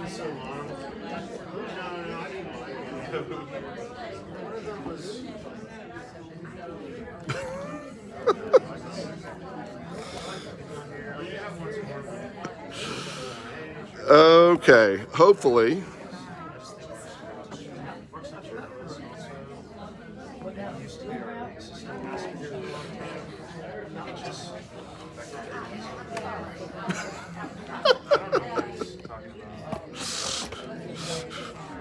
so long. No, I didn't like it. One of them was. Okay, hopefully.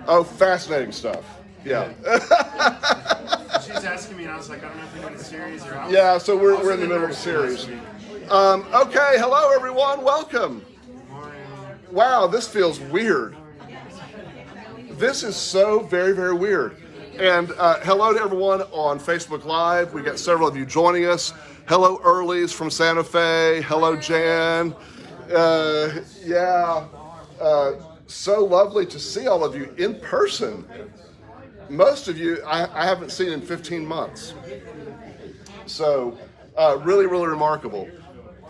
Oh, fascinating stuff. Yeah. She's asking me, and I was like, I don't know if we're doing a series or. Yeah, so we're in the middle of a series. Okay, hello everyone, welcome. Wow, this feels weird. This is so very, very weird. And hello to everyone on Facebook Live. We got several of you joining us. Hello, Earlies from Santa Fe. Hello, Jan. So lovely to see all of you in person. Most of you I haven't seen in 15 months. So really, really remarkable.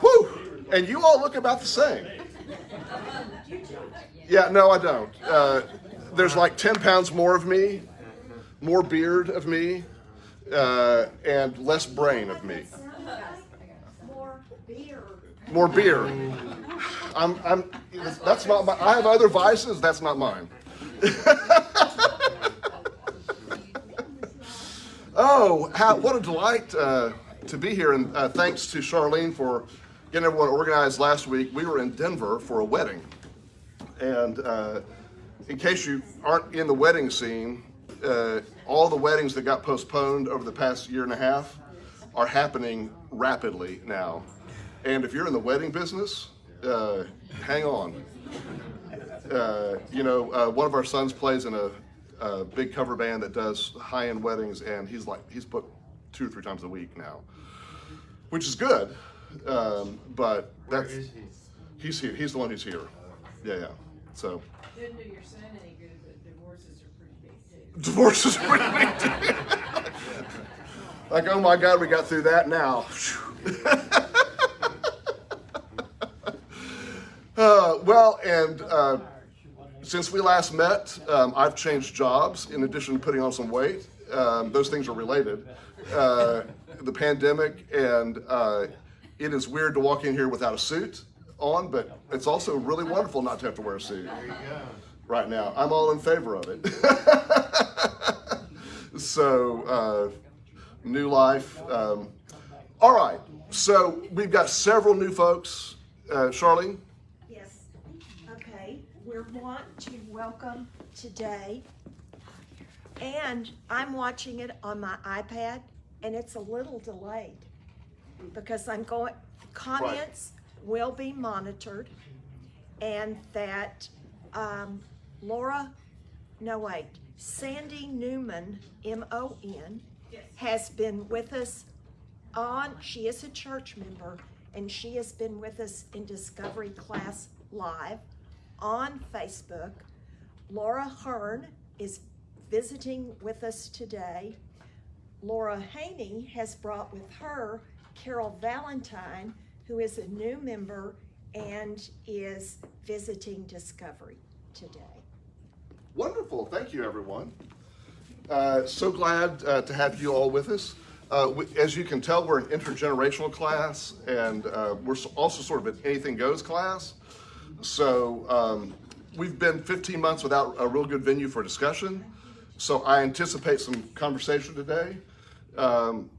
Whew! And you all look about the same. Yeah, no, I don't. There's like 10 pounds more of me, more beard of me, and less brain of me. More beer. That's not my. I have other vices. That's not mine. Oh, what a delight to be here, and thanks to Charlene for getting everyone organized last week. We were in Denver for a wedding, and in case you aren't in the wedding scene, all the weddings that got postponed over the past year and a half are happening rapidly now. And if you're in the wedding business, hang on. One of our sons plays in a big cover band that does high-end weddings, and he's booked 2 or 3 times a week now, which is good. But he's here. He's the one who's here. Yeah. So. Didn't do your son any good, but divorces are pretty big too. Divorces are pretty big too. Like, oh my God, we got through that now. Since we last met, I've changed jobs in addition to putting on some weight. Those things are related. The pandemic, and it is weird to walk in here without a suit on, but it's also really wonderful not to have to wear a suit right now. I'm all in favor of it. So, new life. All right, so we've got several new folks. Charlene? Yes. Okay, we want to welcome today, and I'm watching it on my iPad, and it's a little delayed because comments will be monitored, and that Sandy Newman, M-O-N, has been with us she is a church member, and she has been with us in Discovery Class Live on Facebook. Laura Hearn is visiting with us today. Laura Haney has brought with her Carol Valentine, who is a new member and is visiting Discovery today. Wonderful. Thank you, everyone. So glad to have you all with us. As you can tell, we're an intergenerational class, and we're also sort of an anything goes class. So we've been 15 months without a real good venue for discussion. So I anticipate some conversation today. I'm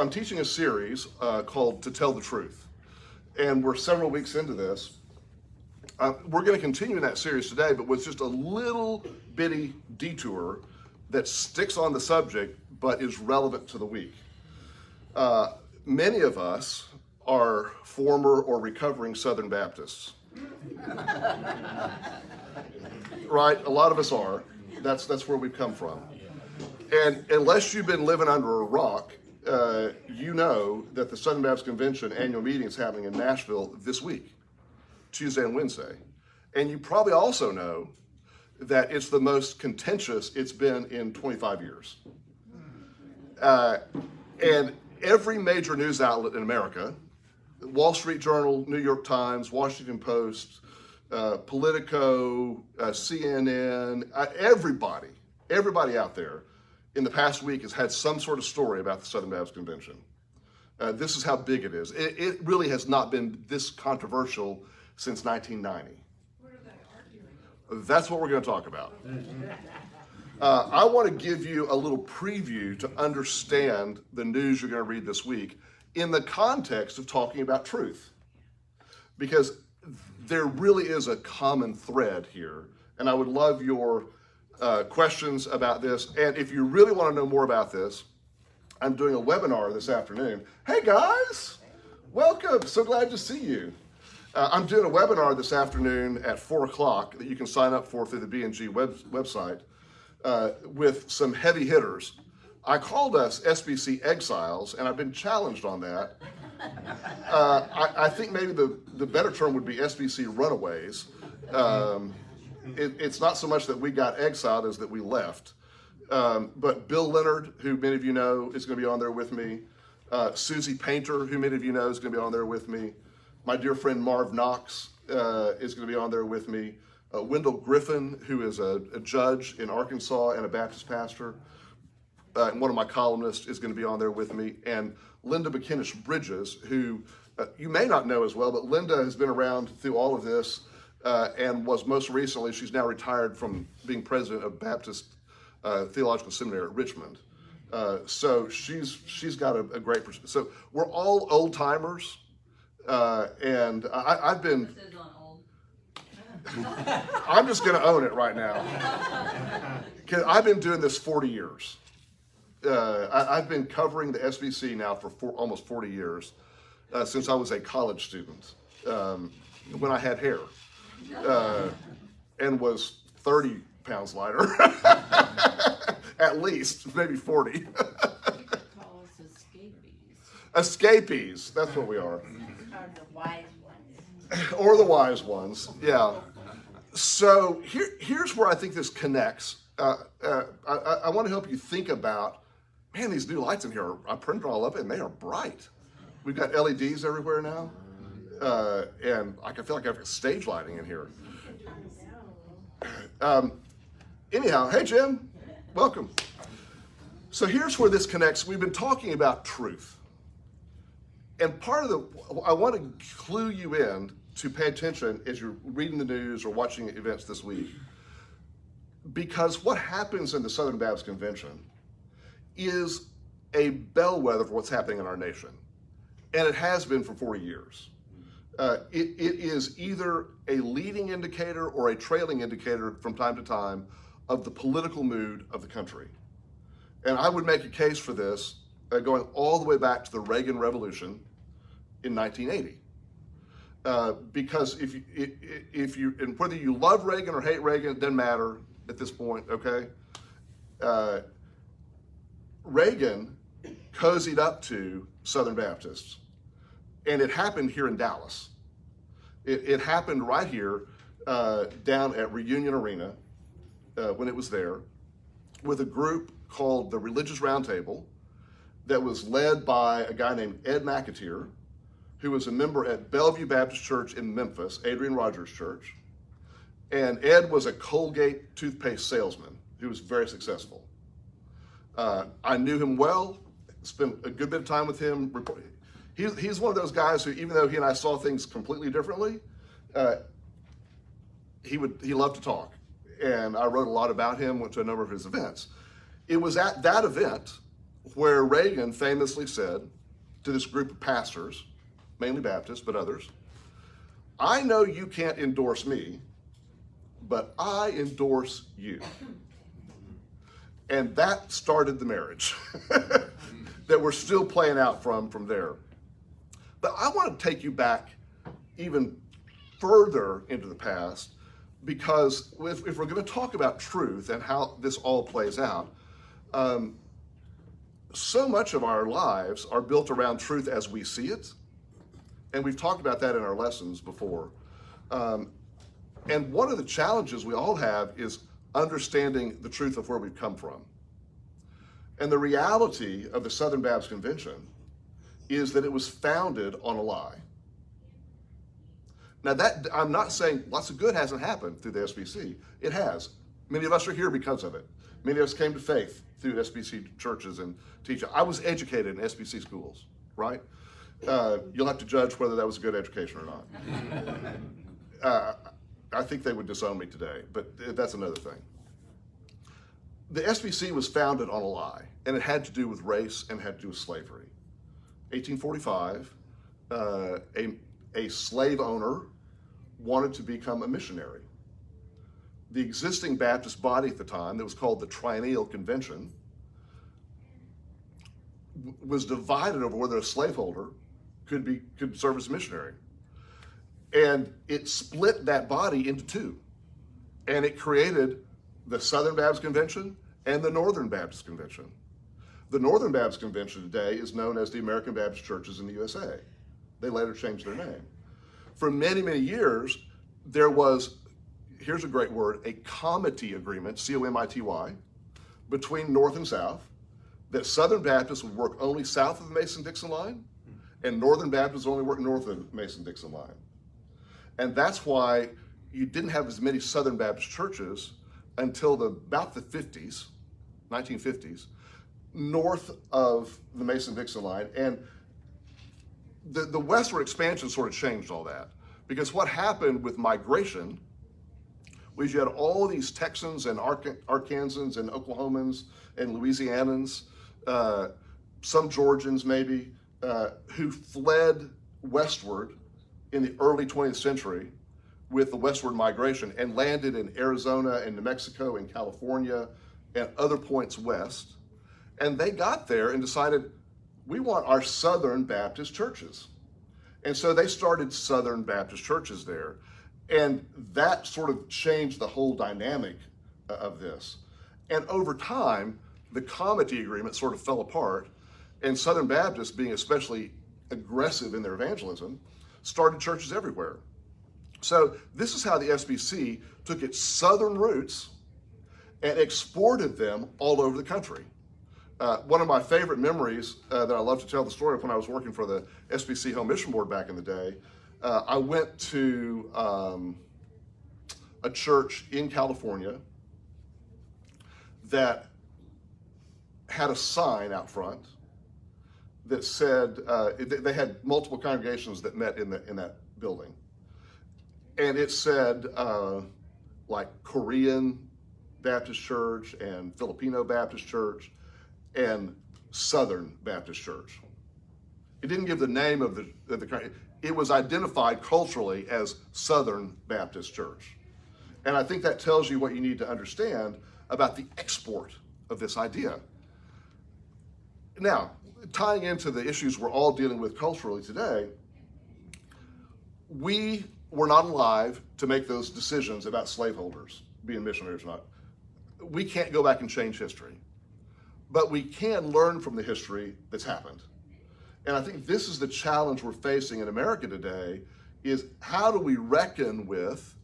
teaching a series called To Tell the Truth. And we're several weeks into this. We're going to continue in that series today, but with just a little bitty detour that sticks on the subject, but is relevant to the week. Many of us are former or recovering Southern Baptists. Right? A lot of us are. That's where we've come from. And unless you've been living under a rock, you know that the Southern Baptist Convention annual meeting is happening in Nashville this week, Tuesday and Wednesday. And you probably also know that it's the most contentious it's been in 25 years. And every major news outlet in America Wall Street Journal, New York Times, Washington Post, Politico, CNN, everybody out there in the past week has had some sort of story about the Southern Baptist Convention. This is how big it is. It really has not been this controversial since 1990. What are they arguing? That's what we're going to talk about. I want to give you a little preview to understand the news you're going to read this week in the context of talking about truth. Because there really is a common thread here, and I would love your questions about this. And if you really want to know more about this, I'm doing a webinar this afternoon. Hey guys, welcome, so glad to see you. I'm doing a webinar this afternoon at 4 o'clock that you can sign up for through the B&G website with some heavy hitters. I called us SBC Exiles, and I've been challenged on that. I think maybe the better term would be SBC Runaways. It's not so much that we got exiled as that we left. But Bill Leonard, who many of you know, is going to be on there with me. Susie Painter, who many of you know, is going to be on there with me. My dear friend Marv Knox is going to be on there with me. Wendell Griffin, who is a judge in Arkansas and a Baptist pastor, and one of my columnists is going to be on there with me. And Linda McKinnish Bridges, who you may not know as well, but Linda has been around through all of this and was most recently, she's now retired from being president of Baptist Theological Seminary at Richmond. So she's got a great perspective. So we're all old timers, and I've been. I'm just going to own it right now. Because I've been doing this 40 years. I've been covering the SBC now for almost 40 years, since I was a college student, when I had hair, and was 30 pounds lighter. At least, maybe 40. You could call us escapees. Escapees, that's what we are. Or the wise ones. Or the wise ones, yeah. So here's where I think this connects. I want to help you think about, man, these new lights in here, I printed all up and they are bright. We've got LEDs everywhere now. And I can feel like I've got stage lighting in here. Anyhow, hey Jim, welcome. So here's where this connects. We've been talking about truth. And part of I want to clue you in to pay attention as you're reading the news or watching events this week. Because what happens in the Southern Baptist Convention is a bellwether for what's happening in our nation. And it has been for 40 years. It is either a leading indicator or a trailing indicator from time to time of the political mood of the country. And I would make a case for this going all the way back to the Reagan Revolution in 1980. Because if you, and whether you love Reagan or hate Reagan, it doesn't matter at this point, okay? Reagan cozied up to Southern Baptists, and it happened here in Dallas. It happened right here down at Reunion Arena when it was there, with a group called the Religious Roundtable that was led by a guy named Ed McAteer, who was a member at Bellevue Baptist Church in Memphis, Adrian Rogers Church. And Ed was a Colgate toothpaste salesman who was very successful. I knew him well, spent a good bit of time with him. He's one of those guys who, even though he and I saw things completely differently, he loved to talk. And I wrote a lot about him, went to a number of his events. It was at that event where Reagan famously said to this group of pastors, mainly Baptists, but others, I know you can't endorse me, but I endorse you. And that started the marriage that we're still playing out from there. But I want to take you back even further into the past, because if we're going to talk about truth and how this all plays out, so much of our lives are built around truth as we see it. And we've talked about that in our lessons before. And one of the challenges we all have is understanding the truth of where we've come from. And the reality of the Southern Baptist Convention is that it was founded on a lie. Now that, I'm not saying lots of good hasn't happened through the SBC. It has. Many of us are here because of it. Many of us came to faith through SBC churches and teaching. I was educated in SBC schools, right? You'll have to judge whether that was a good education or not. I think they would disown me today, but that's another thing. The SBC was founded on a lie, and it had to do with race and had to do with slavery. 1845, a slave owner wanted to become a missionary. The existing Baptist body at the time, that was called the Triennial Convention, was divided over whether a slaveholder could serve as a missionary. And it split that body into two. And it created the Southern Baptist Convention and the Northern Baptist Convention. The Northern Baptist Convention today is known as the American Baptist Churches in the USA. They later changed their name. For many, many years, there was, here's a great word, a comity agreement, C-O-M-I-T-Y, between North and South, that Southern Baptists would work only south of the Mason-Dixon line, and Northern Baptists only work north of the Mason-Dixon line. And that's why you didn't have as many Southern Baptist churches until about the 50s, 1950s, north of the Mason-Dixon line. And the westward expansion sort of changed all that. Because what happened with migration was you had all these Texans and Arkansans and Oklahomans and Louisianans, some Georgians maybe, who fled westward in the early 20th century with the westward migration and landed in Arizona and New Mexico and California and other points west. And they got there and decided, we want our Southern Baptist churches. And so they started Southern Baptist churches there. And that sort of changed the whole dynamic of this. And over time, the comity agreement sort of fell apart, and Southern Baptists, being especially aggressive in their evangelism, started churches everywhere. So this is how the SBC took its Southern roots and exported them all over the country. One of my favorite memories that I love to tell the story of when I was working for the SBC Home Mission Board back in the day, I went to a church in California that had a sign out front that said, they had multiple congregations that met in that building. And it said, like Korean Baptist Church and Filipino Baptist Church and Southern Baptist Church. It didn't give the name of the it was identified culturally as Southern Baptist Church. And I think that tells you what you need to understand about the export of this idea. Now, tying into the issues we're all dealing with culturally today, we were not alive to make those decisions about slaveholders being missionaries or not. We can't go back and change history, but we can learn from the history that's happened. And I think this is the challenge we're facing in America today, is how do we reckon with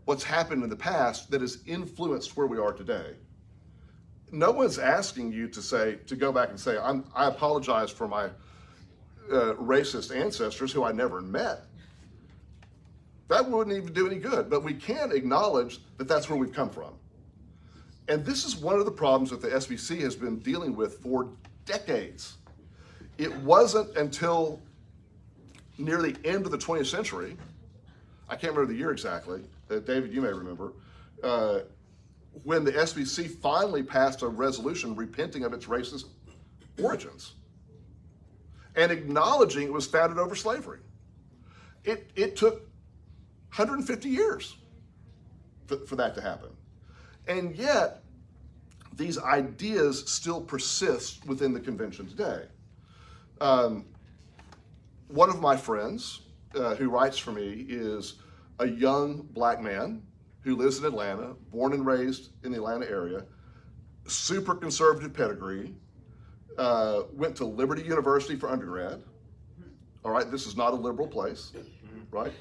what's happened in the past that has influenced where we are today? No one's asking you to go back and say, I apologize for my racist ancestors who I never met. That wouldn't even do any good, but we can acknowledge that that's where we've come from. And this is one of the problems that the SBC has been dealing with for decades. It wasn't until near the end of the 20th century, I can't remember the year exactly, David, you may remember, when the SBC finally passed a resolution repenting of its racist origins and acknowledging it was founded over slavery. It took 150 years for that to happen. And yet, these ideas still persist within the convention today. One of my friends who writes for me is a young black man who lives in Atlanta, born and raised in the Atlanta area, super conservative pedigree, went to Liberty University for undergrad. All right, this is not a liberal place, right?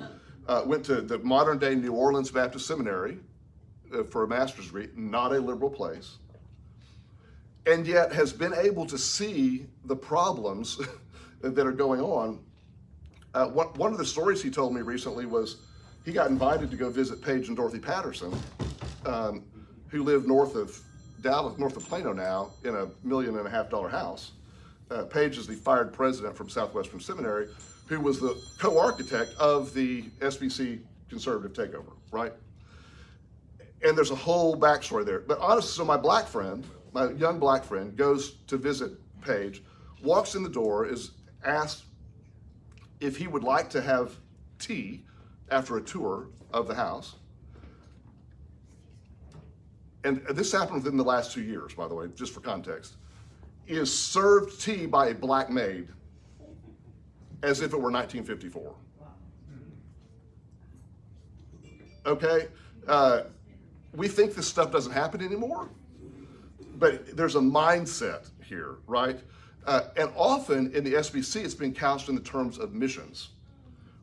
Went to the modern day New Orleans Baptist Seminary for a master's degree, not a liberal place, and yet has been able to see the problems that are going on. One of the stories he told me recently was he got invited to go visit Paige and Dorothy Patterson, who live north of Dallas, north of Plano now, in $1.5 million house. Paige is the fired president from Southwestern Seminary, who was the co-architect of the SBC conservative takeover, right? And there's a whole backstory there. But honestly, so my young black friend, goes to visit Paige, walks in the door, is asked if he would like to have tea after a tour of the house. And this happened within the last 2 years, by the way, just for context, is served tea by a black maid as if it were 1954. Okay? We think this stuff doesn't happen anymore, but there's a mindset here, right? And often in the SBC, it's been couched in the terms of missions.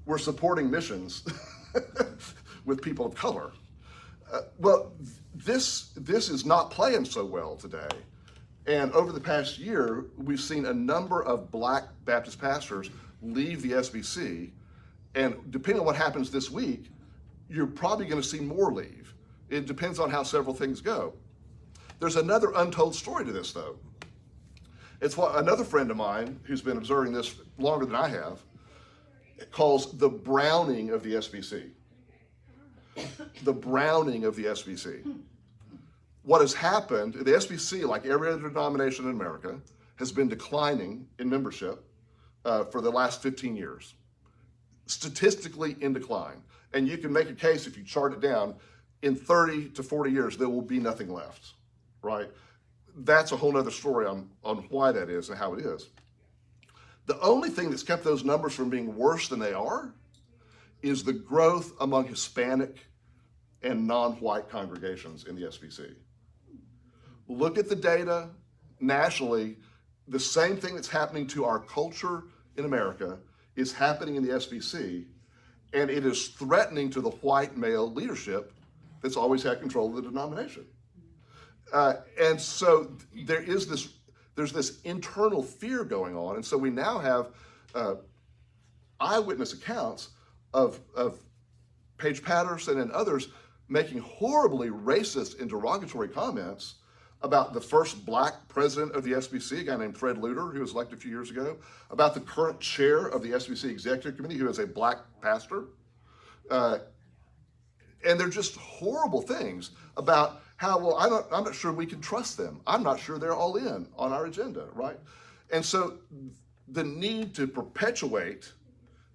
We're supporting missions with people of color. Well, this is not playing so well today. And over the past year, we've seen a number of black Baptist pastors leave the SBC. And depending on what happens this week, you're probably going to see more leave. It depends on how several things go. There's another untold story to this, though. It's what another friend of mine, who's been observing this longer than I have, calls the browning of the SBC. The browning of the SBC. What has happened, the SBC, like every other denomination in America, has been declining in membership for the last 15 years. Statistically in decline. And you can make a case, if you chart it down, in 30 to 40 years, there will be nothing left, right? That's a whole other story on why that is and how it is. The only thing that's kept those numbers from being worse than they are is the growth among Hispanic and non-white congregations in the SBC. Look at the data nationally. The same thing that's happening to our culture in America is happening in the SBC, and it is threatening to the white male leadership that's always had control of the denomination. And so there's this internal fear going on, and so we now have eyewitness accounts of Paige Patterson and others making horribly racist and derogatory comments about the first black president of the SBC, a guy named Fred Luter, who was elected a few years ago, about the current chair of the SBC Executive Committee, who is a black pastor. And they're just horrible things about how, well, I'm not sure we can trust them. I'm not sure they're all in on our agenda, right? And so the need to perpetuate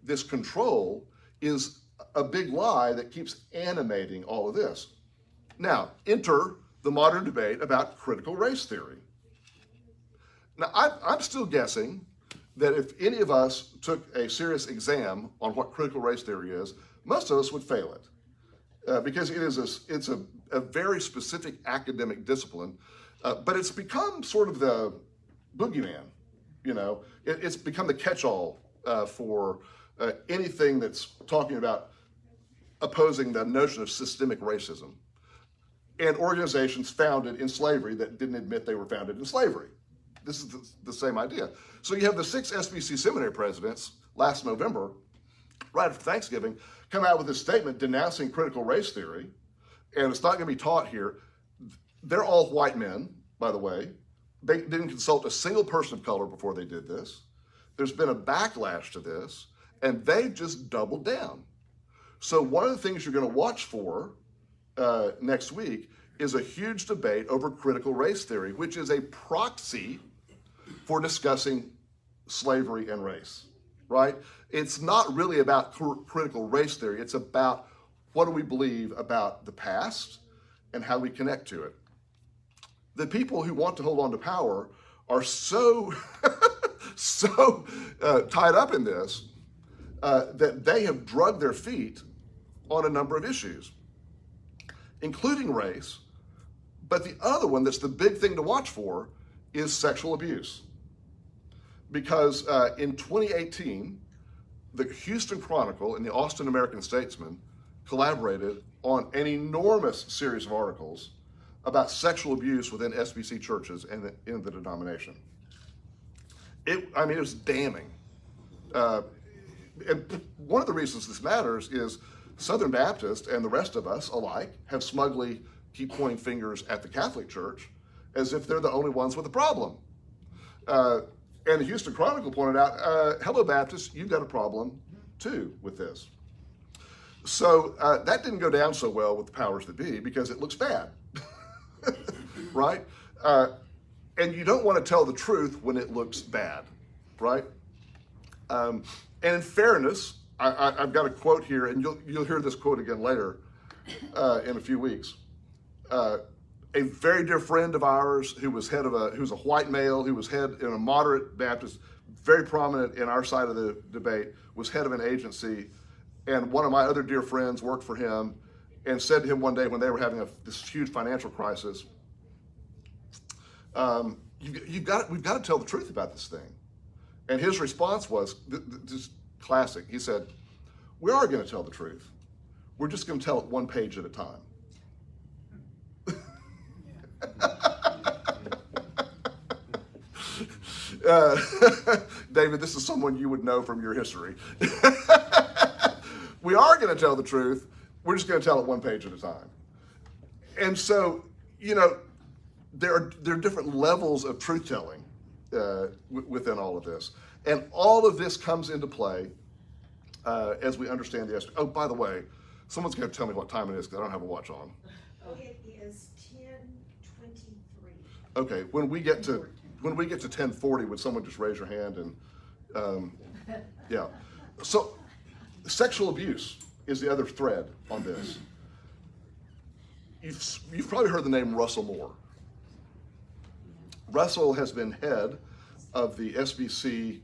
this control is a big lie that keeps animating all of this. Now, enter the modern debate about critical race theory. Now, I'm still guessing that if any of us took a serious exam on what critical race theory is, most of us would fail it. Because it's a very specific academic discipline, but it's become sort of the boogeyman, you know. It's become the catch-all for anything that's talking about opposing the notion of systemic racism. And organizations founded in slavery that didn't admit they were founded in slavery. This is the same idea. So you have the 6 SBC seminary presidents last November, right after Thanksgiving, come out with this statement denouncing critical race theory, and it's not going to be taught here. They're all white men, by the way. They didn't consult a single person of color before they did this. There's been a backlash to this, and they've just doubled down. So one of the things you're going to watch for next week is a huge debate over critical race theory, which is a proxy for discussing slavery and race, right? It's not really about critical race theory. It's about what do we believe about the past and how we connect to it. The people who want to hold on to power are so tied up in this that they have drugged their feet on a number of issues, including race. But the other one that's the big thing to watch for is sexual abuse. Because in 2018, the Houston Chronicle and the Austin American-Statesman collaborated on an enormous series of articles about sexual abuse within SBC churches and in the denomination. It was damning. And one of the reasons this matters is Southern Baptists and the rest of us alike have smugly keep pointing fingers at the Catholic Church as if they're the only ones with a problem. And the Houston Chronicle pointed out, hello Baptists, you've got a problem too with this. So that didn't go down so well with the powers that be because it looks bad, right? And you don't want to tell the truth when it looks bad, right? And in fairness, I've got a quote here, and you'll hear this quote again later in a few weeks. A very dear friend of ours who was who's a white male, who was head in a moderate Baptist, very prominent in our side of the debate, was head of an agency, and one of my other dear friends worked for him and said to him one day when they were having this huge financial crisis, we've got to tell the truth about this thing. And his response was, this classic, he said, we are going to tell the truth. We're just going to tell it one page at a time. David, this is someone you would know from your history. We are going to tell the truth. We're just going to tell it one page at a time. And so, there are different levels of truth-telling within all of this. And all of this comes into play as we understand the Oh, by the way, someone's going to tell me what time it is because I don't have a watch on. It is 10:23. Okay, when we get to 10:40, would someone just raise your hand and yeah. So sexual abuse is the other thread on this. You've probably heard the name Russell Moore. Russell has been head of the SBC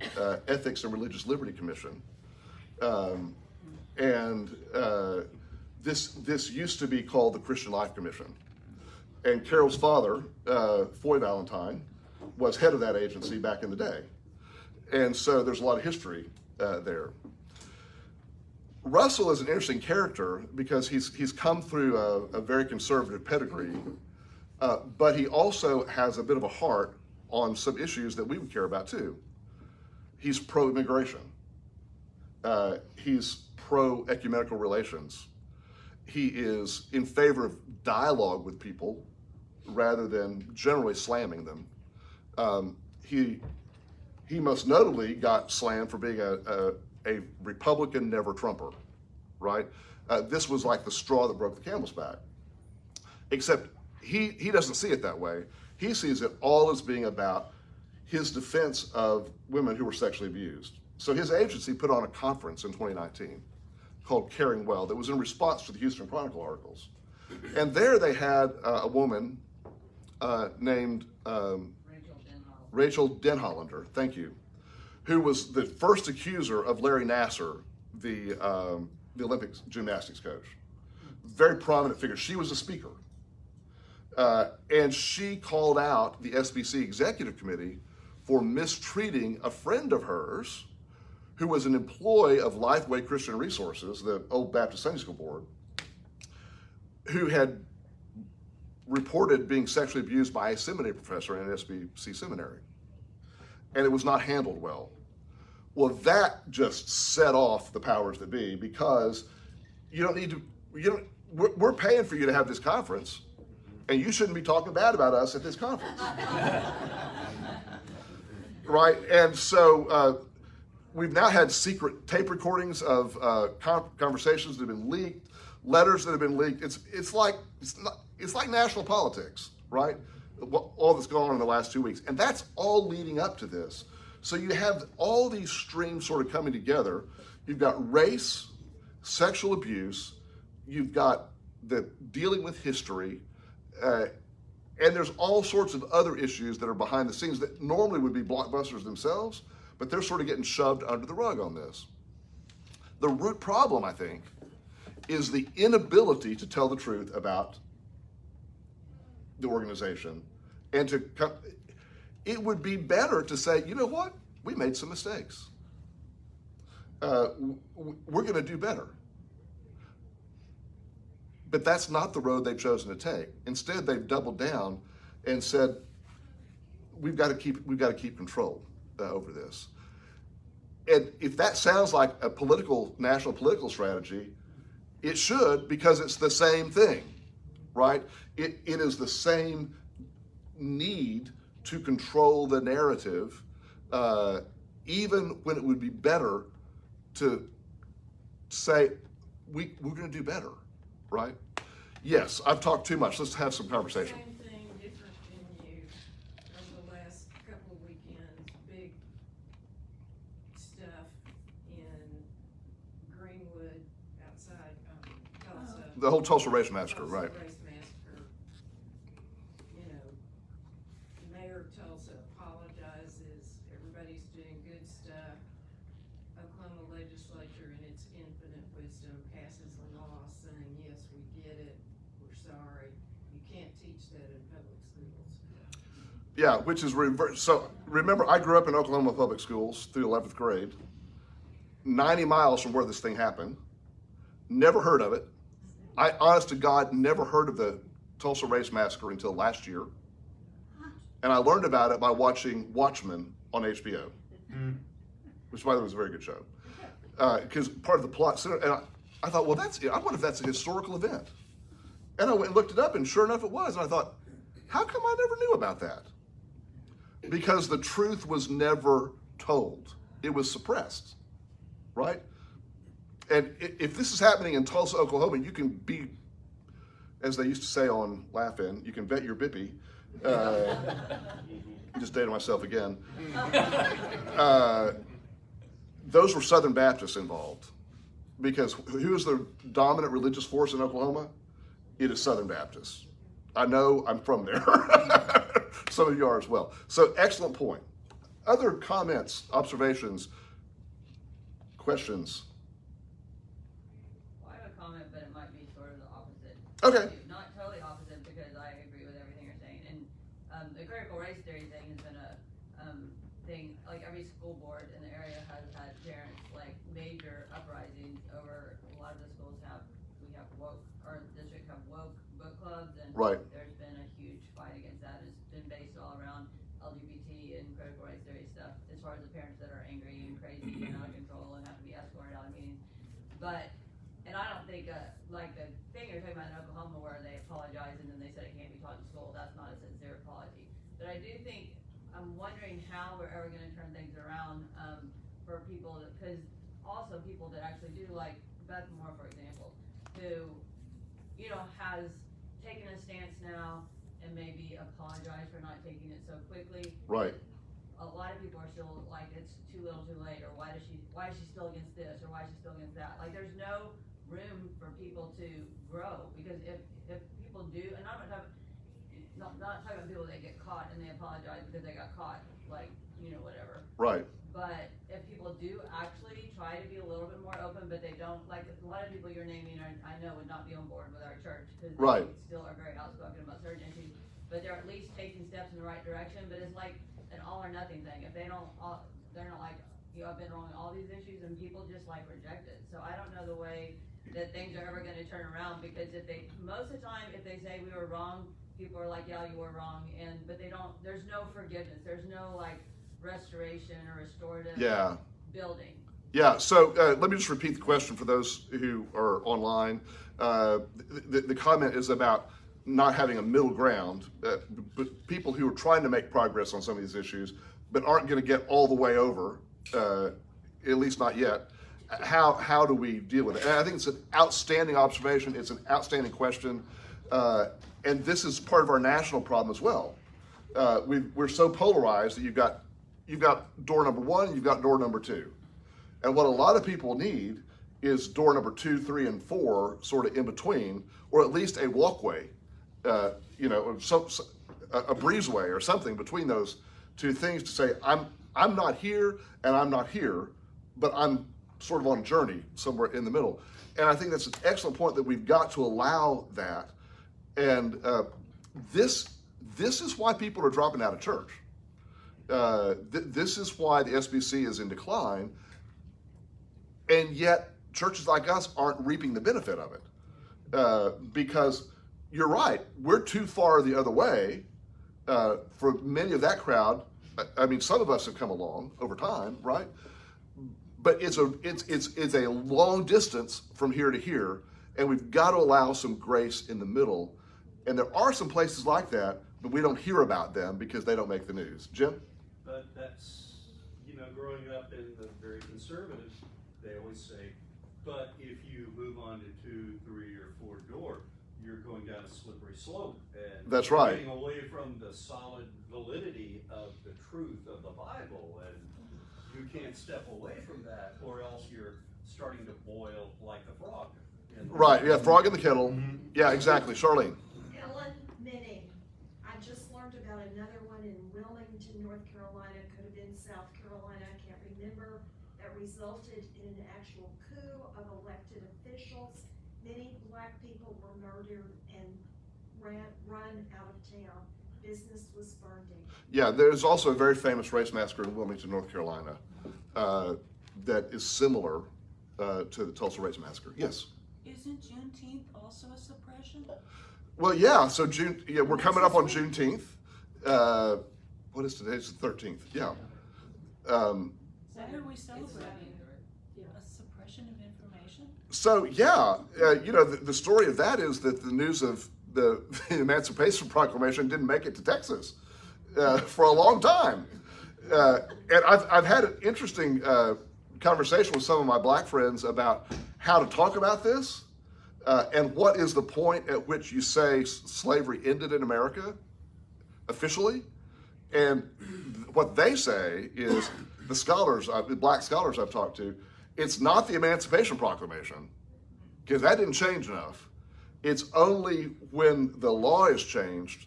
Ethics and Religious Liberty Commission, and this used to be called the Christian Life Commission. And Carol's father, Foy Valentine, was head of that agency back in the day, and so there's a lot of history there. Russell is an interesting character because he's come through a very conservative pedigree, but he also has a bit of a heart on some issues that we would care about too. He's pro-immigration. He's pro-ecumenical relations. He is in favor of dialogue with people rather than generally slamming them. He most notably got slammed for being a Republican never-Trumper, right? This was like the straw that broke the camel's back. Except he doesn't see it that way. He sees it all as being about his defense of women who were sexually abused. So his agency put on a conference in 2019 called Caring Well that was in response to the Houston Chronicle articles. And there they had a woman named Rachel Denhollander, thank you, who was the first accuser of Larry Nassar, the Olympic gymnastics coach. Very prominent figure. She was a speaker. And she called out the SBC Executive Committee for mistreating a friend of hers who was an employee of Lifeway Christian Resources, the old Baptist Sunday School Board, who had reported being sexually abused by a seminary professor in an SBC seminary. And it was not handled well. Well, that just set off the powers that be because we're paying for you to have this conference, and you shouldn't be talking bad about us at this conference. Right? And so we've now had secret tape recordings of conversations that have been leaked, letters that have been leaked. It's like national politics, right? All that's going on in the last 2 weeks. And that's all leading up to this. So you have all these streams sort of coming together. You've got race, sexual abuse, you've got the dealing with history, and there's all sorts of other issues that are behind the scenes that normally would be blockbusters themselves, but they're sort of getting shoved under the rug on this. The root problem, I think, is the inability to tell the truth about the organization. And it would be better to say, you know what, we made some mistakes. We're going to do better. But that's not the road they've chosen to take. Instead, they've doubled down and said, we've got to keep control over this. And if that sounds like a national political strategy, It should, because it's the same thing, right? It is the same need to control the narrative, even when it would be better to say, we're going to do better, right? Yes, I've talked too much. Let's have some conversation. Same thing, different venue. Over the last couple of weekends, big stuff in Greenwood outside, Tulsa. The whole Tulsa Race Massacre, Tulsa right? Race Massacre. You know, Mayor of Tulsa apologizes, everybody's doing good stuff. Oklahoma legislature in its infinite wisdom passes a law saying, yes, we get it, we're sorry. You can't teach that in public schools. Yeah, which is reverse. So remember, I grew up in Oklahoma public schools through 11th grade, 90 miles from where this thing happened. Never heard of it. I, honest to God, never heard of the Tulsa Race Massacre until last year. And I learned about it by watching Watchmen on HBO, which, by the way, was a very good show. Because part of the plot, and I thought, well, I wonder if that's a historical event. And I went and looked it up, and sure enough, it was. And I thought, how come I never knew about that? Because the truth was never told. It was suppressed, right? And if this is happening in Tulsa, Oklahoma, you can be, as they used to say on Laugh-In, you can bet your bippy. Just dated myself again. Those were Southern Baptists involved. Because who is the dominant religious force in Oklahoma? It is Southern Baptists. I know, I'm from there. Some of you are as well. So excellent point. Other comments, observations, questions? Well, I have a comment, but it might be sort of the opposite. Okay. Not totally opposite, because I agree with everything you're saying. And the critical race theory thing has been a thing, like every school board in the area has had parents, like major uprisings over, a lot of the schools we have woke, or the district have woke book clubs, and Right. there's been a huge fight against that. It's been based all around LGBT and critical race theory stuff, as far as the parents that are angry and crazy and out of control and have to be escorted out of meetings. But, and I don't think, like the thing you're talking about in Oklahoma where they apologize and then they said it can't be taught in school, that's not a sincere apology. But I do think, I'm wondering how we're ever gonna turn things around, for people, because also people that actually do, like Beth Moore, for example, who, you know, has taken a stance now and maybe apologized for not taking it so quickly. Right. A lot of people are still like, it's too little too late, or why is she still against this, or why is she still against that? Like, there's no room for people to grow, because if people do, and I'm not talking about people that get caught and they apologize because they got caught, like, you know, whatever. Right. But if people do actually try to be a little bit more open, but they don't, like a lot of people you're naming, I know would not be on board with our church, because Right. they still are very outspoken about certain issues, but they're at least taking steps in the right direction. But it's like an all or nothing thing. If they don't, they're not like, you know, I've been wrong on all these issues, and people just like reject it. So I don't know the way that things are ever gonna turn around, because most of the time, if they say we were wrong, people are like, yeah, you were wrong, but they don't, there's no forgiveness, there's no like restoration or restorative building. Yeah, so let me just repeat the question for those who are online. The comment is about not having a middle ground, but people who are trying to make progress on some of these issues, but aren't going to get all the way over, at least not yet. How do we deal with it? And I think it's an outstanding observation. It's an outstanding question. And this is part of our national problem as well. We're so polarized that you've got door number one, you've got door number two. And what a lot of people need is door number 2, 3, and 4 sort of in between, or at least a walkway, you know, or a breezeway or something between those two things to say, I'm not here and I'm not here, but I'm sort of on a journey somewhere in the middle. And I think that's an excellent point, that we've got to allow that. And this is why people are dropping out of church. This is why the SBC is in decline, and yet churches like us aren't reaping the benefit of it. Because you're right, we're too far the other way. For many of that crowd, I mean, some of us have come along over time, right? But it's a long distance from here to here, And we've got to allow some grace in the middle. And there are some places like that, but we don't hear about them because they don't make the news. Jim? But that's, growing up in the very conservative, they always say, but if you move on to 2, 3, or 4 door, you're going down a slippery slope. And That's right. Getting away from the solid validity of the truth of the Bible. And you can't step away from that, or else you're starting to boil like a frog. Right, yeah, frog in the kettle. Yeah, exactly. Charlene? Ellen Minning. I just learned about another one in Wilmington, North Carolina, could have been South Carolina, I can't remember, that resulted in an actual coup of elected officials. Many black people were murdered and run out of town. Business was burned down. Yeah, there's also a very famous race massacre in Wilmington, North Carolina, that is similar to the Tulsa Race Massacre. Yes? Isn't Juneteenth also a suppression? Well, yeah, so we're coming up on Juneteenth. What is today? It's the 13th, yeah. Why are we celebrating a suppression of information? So, yeah, the story of that is that the news of the Emancipation Proclamation didn't make it to Texas for a long time. And I've had an interesting conversation with some of my black friends about how to talk about this and what is the point at which you say slavery ended in America officially. And what they say is the black scholars I've talked to, it's not the Emancipation Proclamation, because that didn't change enough. It's only when the law is changed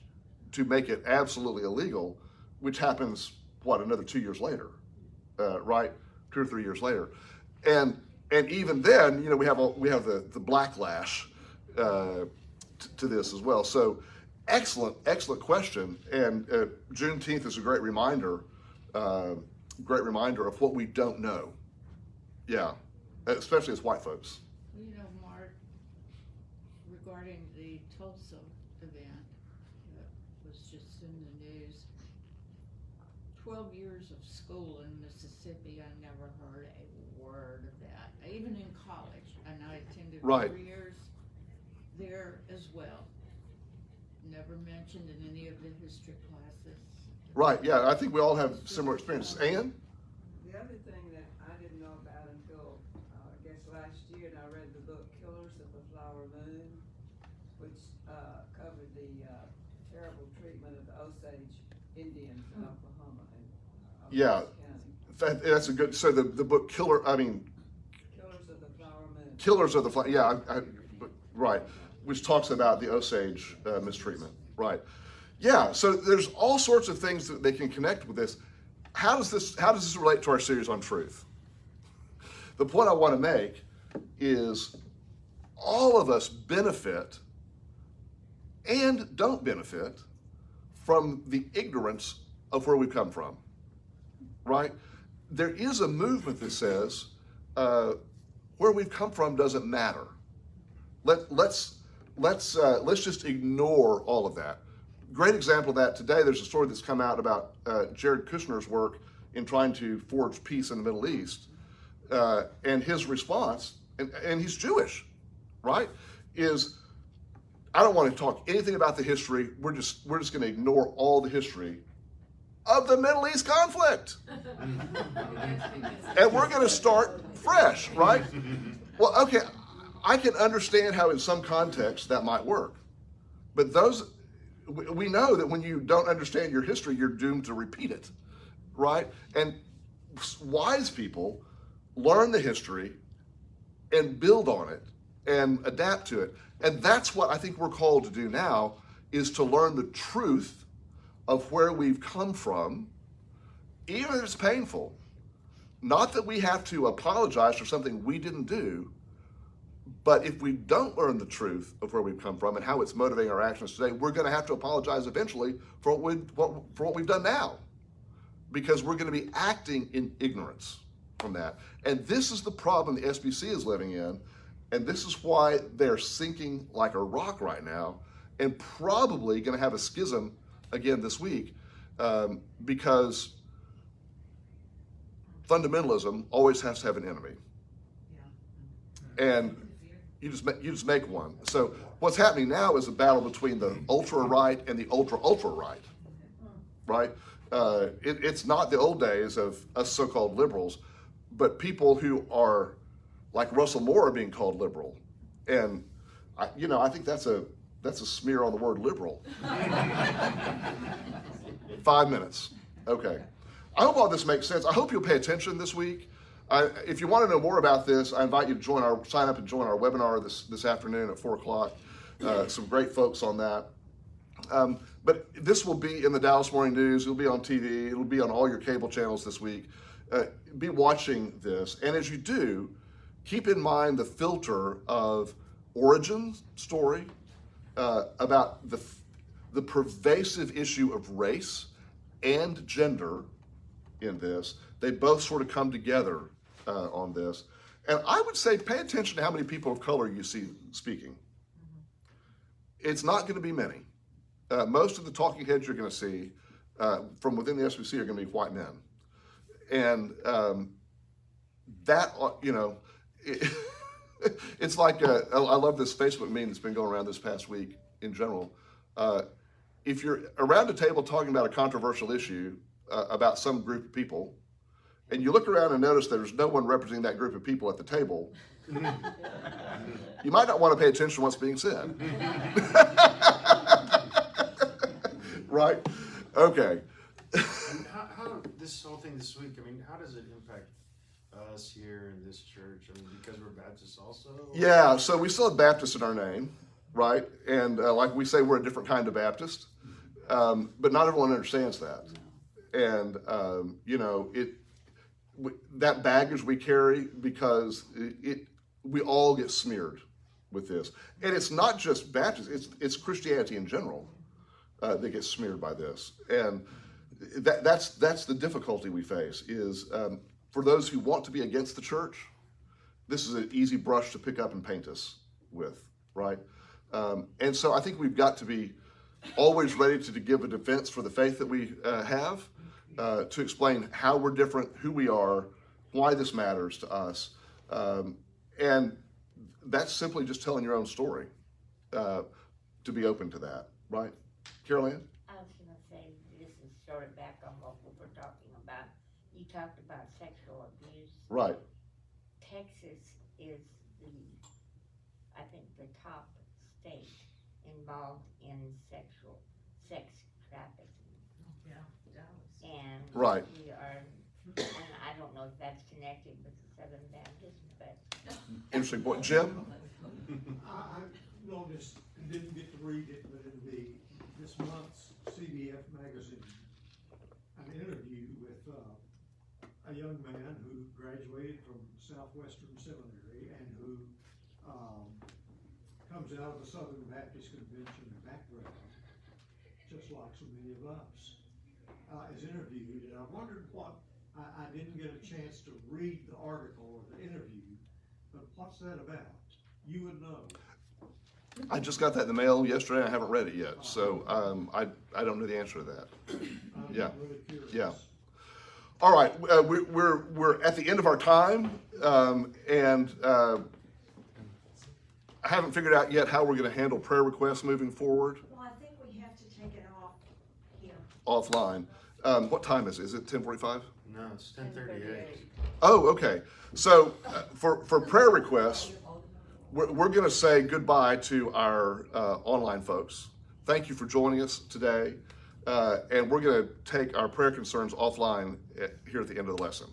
to make it absolutely illegal, which happens, another 2 years later, right? 2 or 3 years later. And even then, we have the backlash to this as well. So excellent question. And Juneteenth is a great reminder of what we don't know. Yeah, especially as white folks. Mark, regarding the Tulsa event that was just in the news, 12 years of school in Mississippi, I never heard a word of that. Even in college, and I attended 4 years there as well. Never mentioned in any of the history classes. Right, yeah, I think we all have similar experiences. Ann? The other thing that I didn't know about until, I guess last year, and I read the book Killers of the Flower Moon, which covered the terrible treatment of the Osage Indians in Oklahoma and Yeah, County. that's a good, so the book Killers of the Flower Moon. Killers of the Flower, yeah, right, which talks about the Osage mistreatment, right. Yeah, so there's all sorts of things that they can connect with this. How does this relate to our series on truth? The point I want to make is all of us benefit and don't benefit from the ignorance of where we've come from, right? There is a movement that says where we've come from doesn't matter. Let's just ignore all of that. Great example of that today, there's a story that's come out about Jared Kushner's work in trying to forge peace in the Middle East. And his response, and he's Jewish, right, is, I don't want to talk anything about the history. We're just going to ignore all the history of the Middle East conflict. And we're going to start fresh, right? Well, okay, I can understand how in some contexts that might work. But we know that when you don't understand your history, you're doomed to repeat it, right? And wise people learn the history and build on it and adapt to it. And that's what I think we're called to do now, is to learn the truth of where we've come from, even if it's painful. Not that we have to apologize for something we didn't do, but if we don't learn the truth of where we've come from and how it's motivating our actions today, we're going to have to apologize eventually for what we've done now, because we're going to be acting in ignorance from that. And this is the problem the SBC is living in, and this is why they're sinking like a rock right now, and probably going to have a schism again this week, because fundamentalism always has to have an enemy. And You just make one. So what's happening now is a battle between the ultra right and the ultra right, right? It's not the old days of us so-called liberals, but people who are like Russell Moore are being called liberal, and I think that's a smear on the word liberal. 5 minutes. Okay. I hope all this makes sense. I hope you'll pay attention this week. If you want to know more about this, I invite you to sign up and join our webinar this afternoon at 4 o'clock. Some great folks on that. But this will be in the Dallas Morning News. It'll be on TV. It'll be on all your cable channels this week. Be watching this. And as you do, keep in mind the filter of origin story, about the pervasive issue of race and gender in this. They both sort of come together on this. And I would say pay attention to how many people of color you see speaking. It's not going to be many. Most of the talking heads you're going to see from within the SBC are going to be white men. And it's like, I love this Facebook meme that's been going around this past week in general. If you're around a table talking about a controversial issue about some group of people, and you look around and notice there's no one representing that group of people at the table, you might not want to pay attention to what's being said. Right? Okay. And how this whole thing this week, I mean, how does it impact us here in this church? I mean, because we're Baptists also? Yeah, so we still have Baptist in our name, right? And like we say, we're a different kind of Baptist. But not everyone understands that. And, that baggage we carry, because we all get smeared with this. And it's not just Baptists, it's Christianity in general that gets smeared by this. And that's the difficulty we face is, for those who want to be against the church, this is an easy brush to pick up and paint us with, right? And so I think we've got to be always ready to give a defense for the faith that we have, to explain how we're different, who we are, why this matters to us. And that's simply just telling your own story, to be open to that, right? Carol Ann? I was going to say, this is sort of back on what we were talking about. You talked about sexual abuse. Right. Texas is I think the top state involved in sex trafficking. Yeah, Dallas. And Right. we are, and I don't know if that's connected with the Southern Baptist, but. Interesting point. Jim? I noticed, didn't get to read it, but in this month's CBF magazine, an interview with a young man who graduated from Southwestern Seminary and who comes out of the Southern Baptist Convention background, just like so many of us, is interviewed. And I wondered I didn't get a chance to read the article or the interview, but what's that about? You would know. I just got that in the mail yesterday. I haven't read it yet, so I don't know the answer to that. Yeah, Really curious. yeah. All right, we're at the end of our time, and I haven't figured out yet how we're going to handle prayer requests moving forward. Well, I think we have to take it off here. Offline. What time is it? Is it 10:45? No, it's 10:38. Oh, okay. So for prayer requests, we're going to say goodbye to our online folks. Thank you for joining us today. And we're going to take our prayer concerns offline here at the end of the lesson.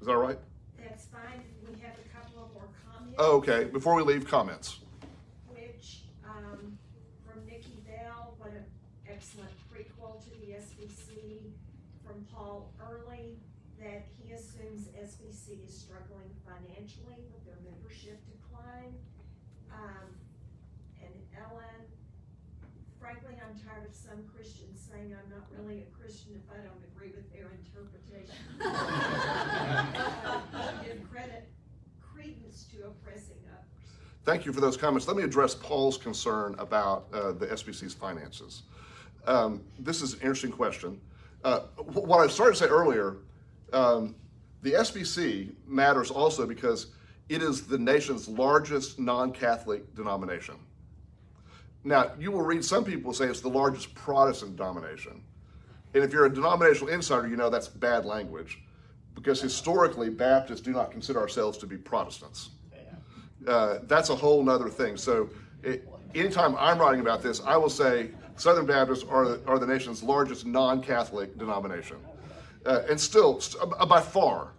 Is that all right? That's fine. We have a couple of more comments. Oh, okay. Before we leave, comments. Which, from Nikki Bell, what an excellent prequel to the SBC. From Paul Early, that he assumes SBC is struggling financially with their membership decline. And Ellen, frankly, I'm tired of some Christians saying I'm not really a Christian if I don't agree with their interpretation. Give credence to oppressing others. Thank you for those comments. Let me address Paul's concern about the SBC's finances. This is an interesting question. What I started to say earlier, the SBC matters also because it is the nation's largest non-Catholic denomination. Now, you will read some people say it's the largest Protestant denomination. And if you're a denominational insider, you know that's bad language, because historically, Baptists do not consider ourselves to be Protestants. That's a whole nother thing. So anytime I'm writing about this, I will say Southern Baptists are the nation's largest non-Catholic denomination. And still, by far,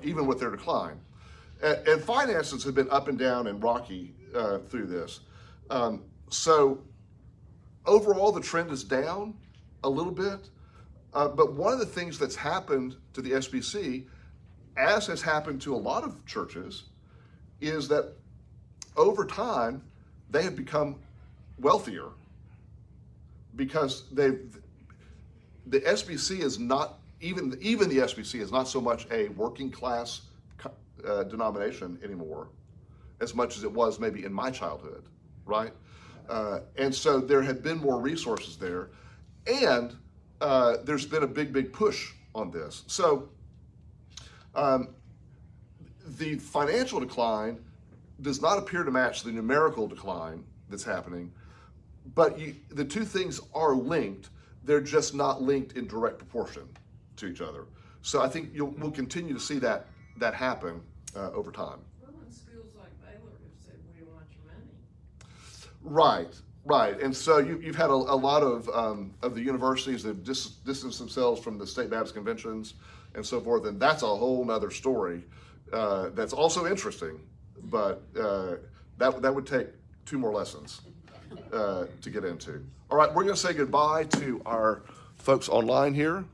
even with their decline. And finances have been up and down and rocky through this. So overall, the trend is down a little bit. But one of the things that's happened to the SBC, as has happened to a lot of churches, is that over time, they have become wealthier because the SBC is not, even the SBC is not so much a working class denomination anymore as much as it was maybe in my childhood, right? And so there had been more resources there, and there's been a big push on this. So the financial decline does not appear to match the numerical decline that's happening, but the two things are linked. They're just not linked in direct proportion to each other. So I think we'll continue to see that happen over time. Well, and schools like Baylor have said, we want your money. Right. And so you've had a lot of the universities that have distanced themselves from the state Baptist conventions and so forth, and that's a whole nother story that's also interesting, but that would take 2 more lessons to get into. All right, we're going to say goodbye to our folks online here.